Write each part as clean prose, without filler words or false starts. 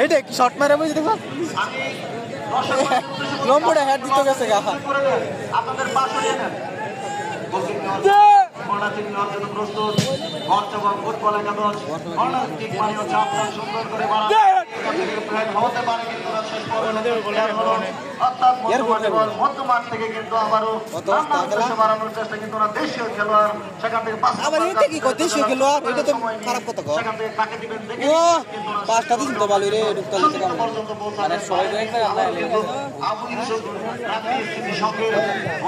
এটা কি শর্ট মারা বুঝতে দেখো লম্বটা হেড দিতে গেছে গা আপনাদের পাশে নেন কর্নার কিক নেওয়ার জন্য প্রস্তুত বর্তমান ফুটবল একাদশ কর্নার কিক মানে হচ্ছে আপনার সুন্দর করে মারা হতে পারে কিন্তু শেষ পর্যন্ত অর্থাৎ মধ্যমাঠ থেকে কিন্তু আবারও বাড়ানোর চেষ্টা কিন্তু ওরা দেশীয় খেলোয়াড় সেখান থেকে আবার এটা কি দেশীয় খেলোয়াড় এটা তো খারাপ কথা কো সেখান থেকে কাকে দিবেন দেখে পাঁচটা দিন তো ভালো রে ঢুকতে পর্যন্ত পৌঁছানো সবাই আবু ইউসুফ রাজনীতি সঙ্গের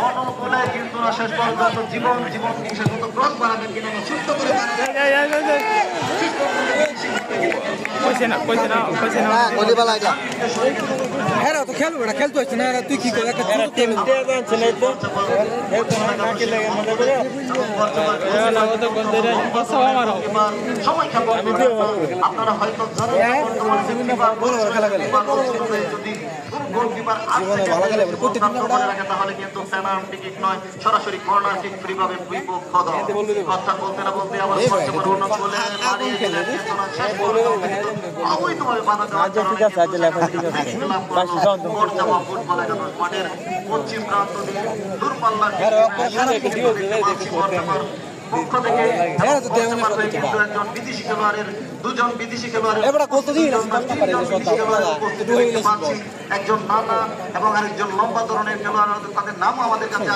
অনুকূলে কিন্তু শেষ পর্যন্ত জীবন কিংসের মতো ক্রস বানাবেন কিনা সুস্থ করে হ্যাঁ তো খেলবো না খেলতে হচ্ছে না তুই কি করে একটা আপনারা হয়তো তাহলে কিন্তু পেনাল্টি কিক নয় সরাসরি কর্নার কিক ফ্রি ভাবে বিপক্ষ দল কথা বলতে না বলতে আবার অবৈধভাবে বাধা দেওয়া মাঠের পশ্চিম প্রান্ত দিয়ে দূরপাল্লার পক্ষ থেকে একজন বিদেশি খেলোয়াড়ের দুজন বিদেশি খেলোয়াড়ের একজন নানা এবং আরেকজন লম্বা ধরনের খেলোয়াড় তাদের নাম আমাদের কাছে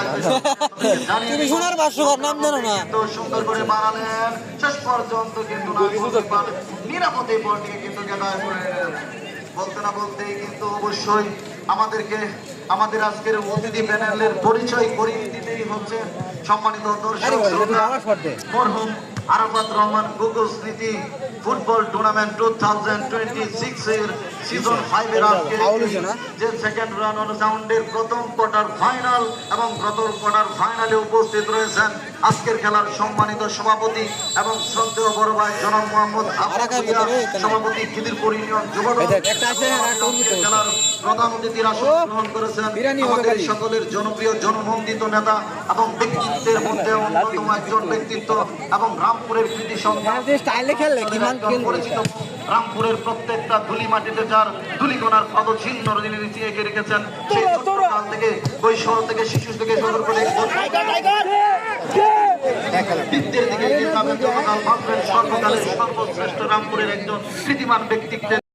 সুন্দর করে বাড়ালেন শেষ পর্যন্ত কিন্তু নিরাপদে বলটিকে কিন্তু বলতে না বলতেই কিন্তু অবশ্যই আমাদের আজকের অতিথি প্যানেলের পরিচয় করিয়ে দিতেই হচ্ছে সম্মানিত দর্শক মরহুম আরাফাত রহমান গুগল স্মৃতি ফুটবল টুর্নামেন্ট 2026 এর সিজন 5 এর আজকে যে সেকেন্ড রাউন্ডের প্রথম কোয়ার্টার ফাইনাল এবং প্রথম কোয়ার্টার ফাইনালে উপস্থিত রয়েছেন আজকের খেলার সম্মানিত সভাপতি এবং শ্রদ্ধেয় বড় ভাই জনাব মোহাম্মদ সভাপতি খিদিরপুর ইউনিয়ন যুবদল খেলার প্রধান অতিথির আসন গ্রহণ করেছেন আমাদের সকলের জনপ্রিয় জনমন্ডিত নেতা এবং ব্যক্তিত্বের মধ্যে অন্যতম একজন ব্যক্তিত্ব এবং রামপুরের কৃতি সন্তান পরিচিত রামপুরের প্রত্যেকটা ধুলি মাটিতে যার ধুলিকোনার পদচিহ্ন রজনীতি এঁকে রেখেছেন সেই ছোটকাল থেকে কৈশোর থেকে শিশু থেকে শুরু করে বৃত্তের দিকে সর্বকালের সর্বশ্রেষ্ঠ রামপুরের একজন কৃতিমান ব্যক্তিত্বের